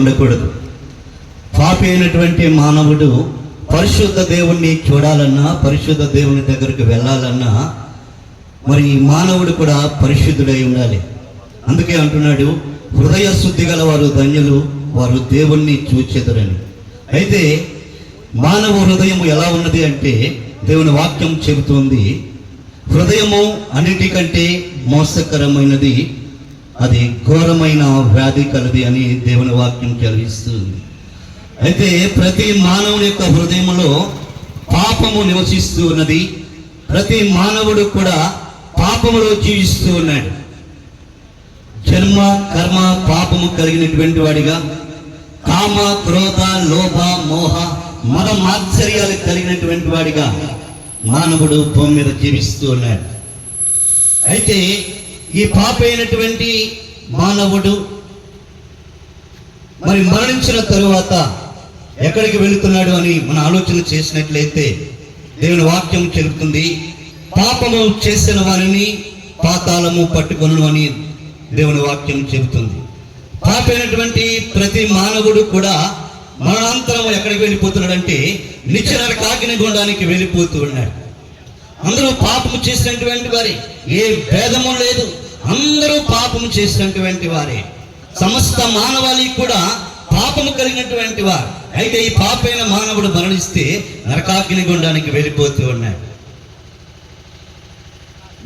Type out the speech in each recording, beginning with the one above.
ఉండకూడదు. పాపి అయినటువంటి మానవుడు పరిశుద్ధ దేవుణ్ణి చూడాలన్నా, పరిశుద్ధ దేవుని దగ్గరకు వెళ్ళాలన్నా మరి మానవుడు కూడా పరిశుద్ధుడై ఉండాలి. అందుకే అంటున్నాడు, హృదయ శుద్ధి గల వారు ధన్యులు, వారు దేవుణ్ణి చూచెదరని. అయితే మానవ హృదయం ఎలా ఉన్నది అంటే దేవుని వాక్యం చెబుతోంది, హృదయము అన్నిటికంటే మోసకరమైనది, అది ఘోరమైన వ్యాధి కలది అని దేవుని వాక్యం చదివిస్తుంది. అయితే ప్రతి మానవుని యొక్క హృదయంలో పాపము నివసిస్తూ ఉన్నది. ప్రతి మానవుడు కూడా పాపములో జీవిస్తూ ఉన్నాడు. జన్మ కర్మ పాపము కలిగినటువంటి వాడిగా, కామ క్రోధ లోభ మోహ మద మాత్సర్యాలు కలిగినటువంటి వాడిగా మానవుడు భూమి మీద జీవిస్తూ ఉన్నాడు. అయితే ఈ పాప అయినటువంటి మానవుడు మరి మరణించిన తరువాత ఎక్కడికి వెళుతున్నాడు అని మన ఆలోచన చేసినట్లయితే దేవుని వాక్యం చెబుతుంది, పాపము చేసిన వారిని పాతాళము పట్టుకొను అని దేవుని వాక్యం చెబుతుంది. పాపైనటువంటి ప్రతి మానవుడు కూడా మరణాంతరం ఎక్కడికి వెళ్ళిపోతున్నాడంటే నిత్య నరకాగ్ని గుండానికి వెళ్ళిపోతూ ఉన్నాడు. అందరూ పాపము చేసినటువంటి వారే, ఏ భేదము లేదు, అందరూ పాపము చేసినటువంటి వారే. సమస్త మానవాళి కూడా పాపము కలిగినటువంటి వారు. అయితే ఈ పాపైన మానవుడు మరణిస్తే నరకాగ్ని గుండానికి వెళ్ళిపోతూ ఉన్నాడు.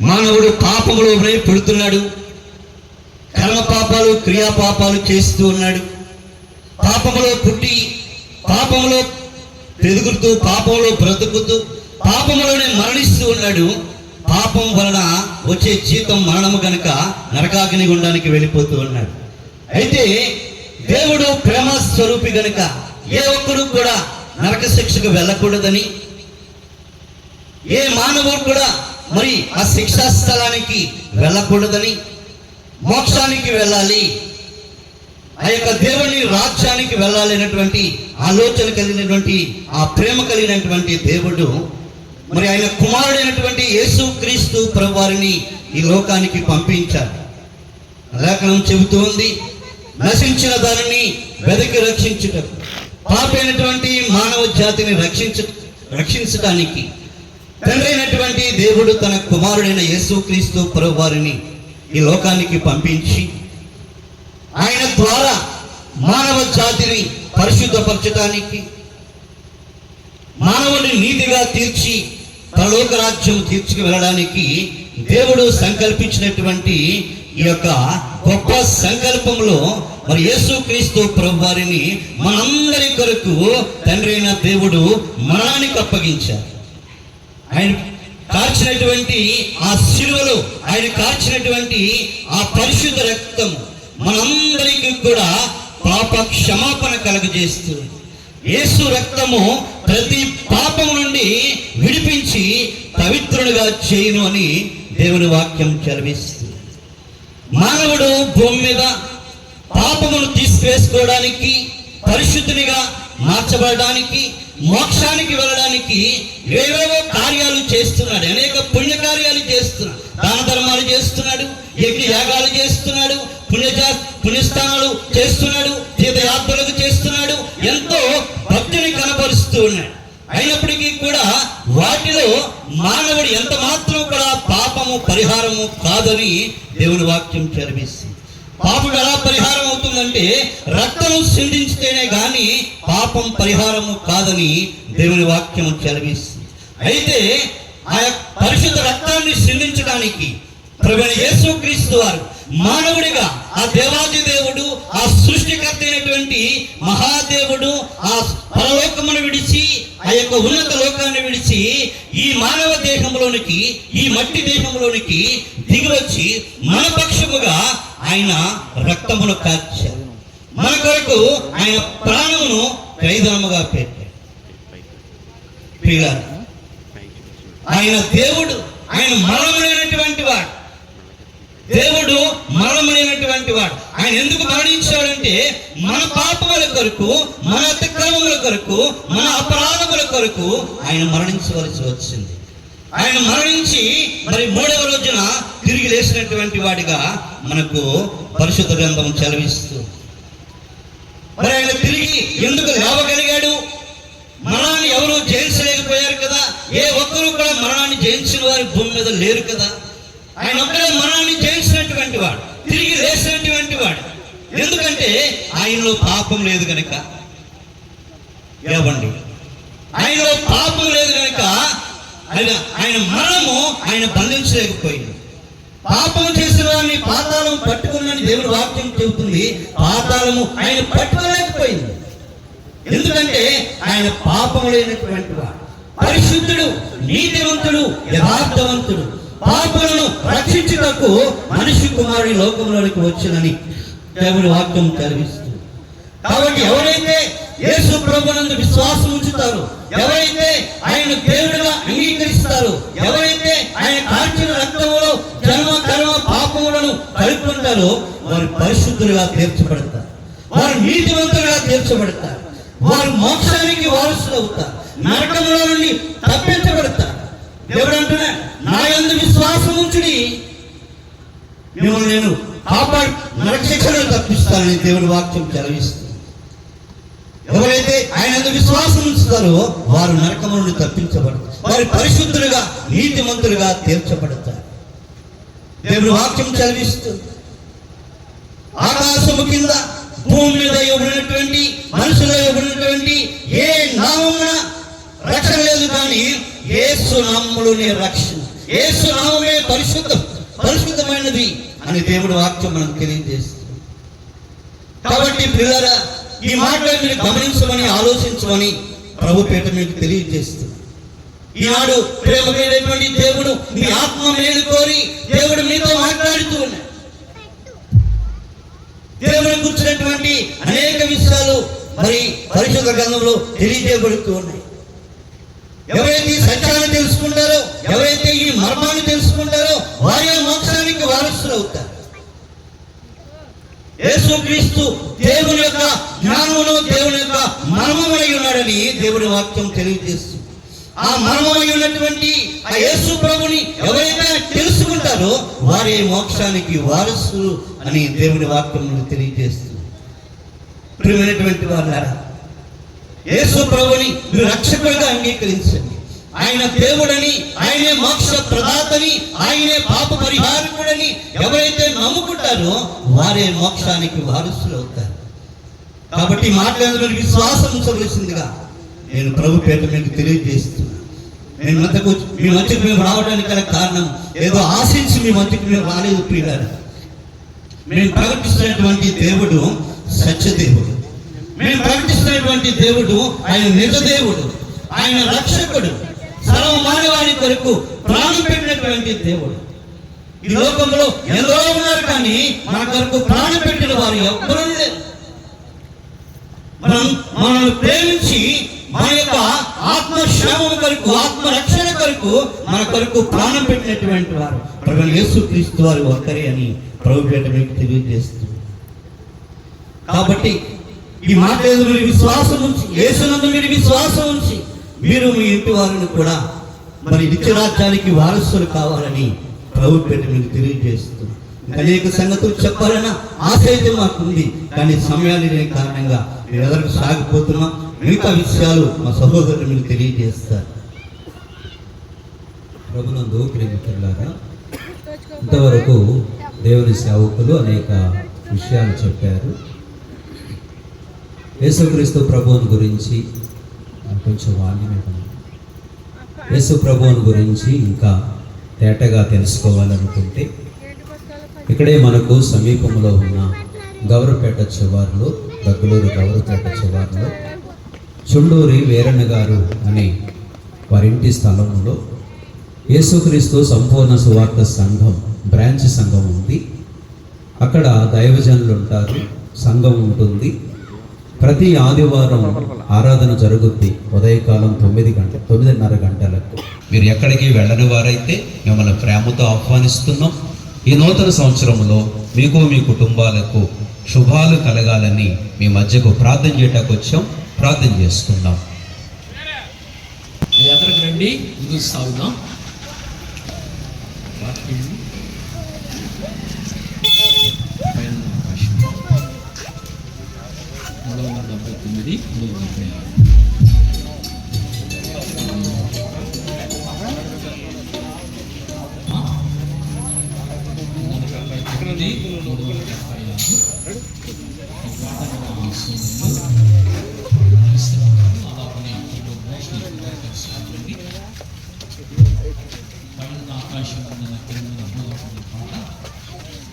మానవుడు పాపములో పుడుతున్నాడు, కర్మ పాపాలు క్రియా పాపాలు చేస్తూ ఉన్నాడు. పాపములో పుట్టి పాపములో పెరుగుతూ పాపంలో బ్రతుకుతూ పాపములోనే మరణిస్తూ ఉన్నాడు. పాపం వలన వచ్చే జీతం మరణము గనుక నరకాగ్ని గుండానికి వెళ్ళిపోతూ ఉన్నాడు. అయితే దేవుడు ప్రేమ స్వరూపి గనుక ఏ ఒక్కడు కూడా నరక శిక్షకు వెళ్ళకూడదని, ఏ మానవుడు కూడా మరి ఆ శిక్షా స్థలానికి వెళ్ళకూడదని, మోక్షానికి వెళ్ళాలి, ఆ యొక్క దేవుని రాజ్యానికి వెళ్ళాలి అనేటువంటి ఆలోచన కలిగినటువంటి, ఆ ప్రేమ కలిగినటువంటి దేవుడు మరి ఆయన కుమారుడైనటువంటి యేసు క్రీస్తు ప్రభువారిని ఈ లోకానికి పంపించారు. లేఖనం చెబుతూ ఉంది, నశించిన దానిని వెదకి రక్షించుటకు, పాపైనటువంటి మానవ జాతిని రక్షించడానికి తండ్రి అయినటువంటి దేవుడు తన కుమారుడైన యేసు క్రీస్తు ప్రభువారిని ఈ లోకానికి పంపించి ఆయన ద్వారా మానవ జాతిని పరిశుద్ధపరచడానికి, మానవుడిని నీతిగా తీర్చి పరలోక రాజ్యం తీర్చుకు వెళ్ళడానికి దేవుడు సంకల్పించినటువంటి ఈ యొక్క గొప్ప సంకల్పంలో మరి యేసుక్రీస్తు ప్రభువారిని మనందరి కొరకు తండ్రి అయిన దేవుడు మరణానికి అప్పగించారు. ఆయన కార్చినటువంటి ఆ శిలువలో ఆయన కార్చినటువంటి ఆ పరిశుద్ధ రక్తం మనందరికీ కూడా పాప క్షమాపణ కలుగజేస్తుంది. యేసు రక్తము ప్రతి పాపము నుండి విడిపించి పవిత్రునిగా చేయును అని దేవుని వాక్యం చదివిస్తుంది. మానవుడు భూమి మీద పాపమును తీసివేసుకోవడానికి, పరిశుద్ధునిగా మార్చబడడానికి, మోక్షానికి వెళ్ళడానికి ఏవేవో కార్యాలు చేస్తున్నాడు. అనేక పుణ్యకార్యాలు చేస్తున్నాడు, దాన ధర్మాలు చేస్తున్నాడు, యజ్ఞ యాగాలు చేస్తున్నాడు, పుణ్యస్థానాలు చేస్తున్నాడు, తీర్థయాత్రలకు చేస్తున్నాడు, ఎంతో భక్తిని కనపరుస్తూ ఉన్నాడు. అయినప్పటికీ కూడా వాటిలో మానవుడు ఎంత మాత్రం కూడా పాపము పరిహారము కాదని దేవుని వాక్యం చదివిస్తుంది. పాపం ఎలా పరిహారం అవుతుందంటే రక్తము సిందించితేనే గాని పాపం పరిహారము కాదని దేవుని వాక్యం చదివిస్తుంది. అయితే ఆ పరిశుద్ధ రక్తాన్ని సిందించడానికి ప్రభువైన యేసుక్రీస్తు వారు మానవుడిగా, ఆ దేవాది దేవుడు, ఆ సృష్టికర్త అయినటువంటి మహాదేవుడు ఆ పరలోకమును విడిచి, ఆ యొక్క ఉన్నత లోకాన్ని విడిచి ఈ మానవ దేహంలోనికి, ఈ మట్టి దేహంలోనికి దిగివచ్చి మన పక్షముగా ఆయన రక్తమును కార్చారు. మన కొరకు ఆయన ప్రాణమును ఖైదనముగా పెట్టారు. ఆయన దేవుడు, ఆయన మరణమైనటువంటి వాడు, దేవుడు మరణమైనటువంటి వాడు. ఆయన ఎందుకు మరణించాడంటే మన పాపముల కొరకు, మన అతిక్రమముల కొరకు, మన అపరాధముల కొరకు ఆయన మరణించవలసి వచ్చింది. ఆయన మరణించి మరి 3వ రోజున తిరిగి లేచినటువంటి వాడిగా మనకు పరిశుద్ధ గ్రంథం చదివిస్తుంది. మరి తిరిగి ఎందుకు లేవగలిగాడు? మరణాన్ని ఎవరు జయించలేకపోయారు కదా. ఏ ఒక్కరూ కూడా మరణాన్ని జయించిన వారి భూమి మీద లేరు కదా. ఆయన ఒక్కడే మరణాన్ని జయించినటువంటి వాడు, తిరిగి లేచినటువంటి వాడు. ఎందుకంటే ఆయనలో పాపం లేదు కనుక. ఏవండి, ఆయనలో పాపం లేదు కనుక ఆయన మరణము ఆయన బంధించలేకపోయింది. పాపం చేసిన వారిని పాతాళం పట్టుకున్నని దేవుడి వాక్యం చెబుతుంది. పాతాళము ఆయన పట్టుకోలేకపోయింది. ఎందుకంటే ఆయన పాపం లేనటువంటి వాడు, పరిశుద్ధుడు, నీతివంతుడు, యథార్థవంతుడు. పాపులను రక్షించుటకు మనిషి కుమారుడి లోకంలోనికి వచ్చినని దేవుడి వాక్యం చదివిస్తుంది. కాబట్టి ఎవరైతే యేసు ప్రభునందు విశ్వాసం ఉంచుతారో, ఎవరైతే ఆయన దేవుడిగా అంగీకరిస్తారో, ఎవరైతే ఆయన కాల్చిన రక్తములో జన్మ కర్మ పాపములను కలుపుకుంటారో వారు పరిశుద్ధులుగా తీర్చబడతారు, వారు నీతివంతులుగా తీర్చబడతారు, వారు మోక్షానికి వారసులు అవుతారు, నరకంలో నుండి తప్పించబడతారు. దేవుడు అంటున్నా, నా యందు విశ్వాసం ఉంచుడి, మిమ్మల్ని నేను కాపాడు నరశిక్షను తప్పిస్తానని దేవుడి వాక్యం చదివిస్తుంది. ఎవరైతే ఆయన విశ్వాసం ఉంచుతారో వారు నరకము నుండి తప్పించబడతారు, వారు పరిశుద్ధులుగా నీతిమంతులుగా తీర్చబడతారు. దేవుడి వాక్యం చదివిస్తుంది. ఆకాశము కింద భూమి మీద ఇవ్వబడినటువంటి మనుషులు ఇవ్వబడినటువంటి ఏ నామమున రక్షణ లేదు, కానీ యేసు నామములోనే రక్షణ. యేసు నామమే పరిశుద్ధమైనది అని దేవుడి వాక్యం మనకు తెలియజేస్తుంది. కాబట్టి ప్రియులారా, ఈ మాటలు మీరు గమనించమని ఆలోచించమని ప్రభు పేట మీకు తెలియజేస్తుంది. ఈనాడు ప్రేమమైనటువంటి దేవుడు మీ ఆత్మ మేలు కోరి దేవుడు మీతో మాట్లాడుతూ ఉన్నాడు. దేవుని గురించినటువంటి అనేక విషయాలు మరి పరిశుద్ధ గ్రంథంలో తెలియజేయబడుతూ ఉన్నాయి. ఎవరైతే ఈ సత్యాన్ని తెలుసుకుంటారో, ఎవరైతే ఈ మర్మాన్ని తెలుసుకుంటారో వారే మోక్షానికి వారసులు అవుతారు. యేసుక్రీస్తు దేవుని యొక్క జ్ఞానమును, దేవుని యొక్క మర్మమై ఉన్నాడని దేవుడి వాక్యం తెలియజేస్తుంది. ఆ మర్మమై ఉన్నటువంటి ఆ యేసు ప్రభుని ఎవరైతే తెలుసుకుంటారో వారే మోక్షానికి వారసులు అని దేవుడి వాక్యం తెలియజేస్తుంది. ప్రియమైనటువంటి వారులారా, యేసు ప్రభుని మీరు రక్షకుడిగా అంగీకరించండి. ఆయన దేవుడని, ఆయనే మోక్ష ప్రదాతని, ఆయనే పాప పరిహారకుడని ఎవరైతే నమ్ముకుంటారో వారే మోక్షానికి వారసులు అవుతారు. కాబట్టి మాట్లాడిన విశ్వాసం ఉంచవలసిందిగా నేను ప్రభు పేట మీకు తెలియజేస్తున్నాను. మీ మధ్యకు మేము రావడానికి గల కారణం ఏదో ఆశించి మీ మధ్యకు మేము రాలేదు ప్రియులారా. మేము ప్రకటిస్తున్నటువంటి దేవుడు సత్యదేవుడు. మేము ప్రకటిస్తున్నటువంటి దేవుడు ఆయన నిజ దేవుడు, ఆయన రక్షకుడు, సర్వ మానవాళి కొరకు ప్రాణం పెట్టినటువంటి దేవుడు. ఈ లోకంలో ఎందరో ఉన్నారు, కానీ మన కొరకు ప్రాణం పెట్టిన వారు ఎవ్వరూ లేరు. మనల్ని ప్రేమించి మన యొక్క ఆత్మక్షేమం కొరకు, ఆత్మ రక్షణ కొరకు మన కొరకు ప్రాణం పెట్టినటువంటి వారు ప్రభువైన యేసుక్రీస్తు వారు ఒక్కరే అని ప్రభు పేట మీకు తెలియజేస్తుంది. కాబట్టి ఈ మాట మీరు విశ్వాసం ఉంచి, యేసునందు మీరు విశ్వాసం ఉంచి మీరు మీ ఇంటి వారిని కూడా మరి నిత్యరాజ్యానికి వారసులు కావాలని ప్రభు పేట మీకు తెలియజేస్తుంది. అనేక సంగతులు చెప్పాలన్న ఆశ అయితే మాకుంది, కానీ సమయాలు లేని కారణంగా మీరు ఎదురు సాగిపోతున్నాం. మిగతా విషయాలు మా సహోదరులు మీకు తెలియజేస్తారు. ప్రభునందు ప్రేమికులారా, ఇంతవరకు దేవుని సేవకులు అనేక విషయాలు చెప్పారు. యేసుక్రీస్తు ప్రభువుని గురించి కొంచెం యేసు ప్రభువుని గురించి ఇంకా తేటగా తెలుసుకోవాలనుకుంటే ఇక్కడే మనకు సమీపంలో ఉన్న గౌరపేట చివారులో, దగ్గలూరు గౌరపేట చివారులో చుండూరి వీరన్న గారు అనే వారింటి స్థలంలో యేసుక్రీస్తు సంపూర్ణ సువార్త సంఘం బ్రాంచ్ సంఘం ఉంది. అక్కడ దైవజనులు ఉంటారు, సంఘం ఉంటుంది. ప్రతి ఆదివారం ఆరాధన జరుగుద్ది. ఉదయకాలం 9:30 గంటలకు. మీరు ఎక్కడికి వెళ్ళని వారైతే మిమ్మల్ని ప్రేమతో ఆహ్వానిస్తున్నాం. ఈ నూతన సంవత్సరంలో మీకు, మీ కుటుంబాలకు శుభాలు కలగాలని మీ మధ్యకు ప్రార్థన చేయటానికి వచ్చాం. ప్రార్థన చేసుకుందాం. ఎక్కడికి రండి, ముందుకు సాగుదాం. 379, 376. ఆకాశం 379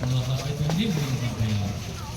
376.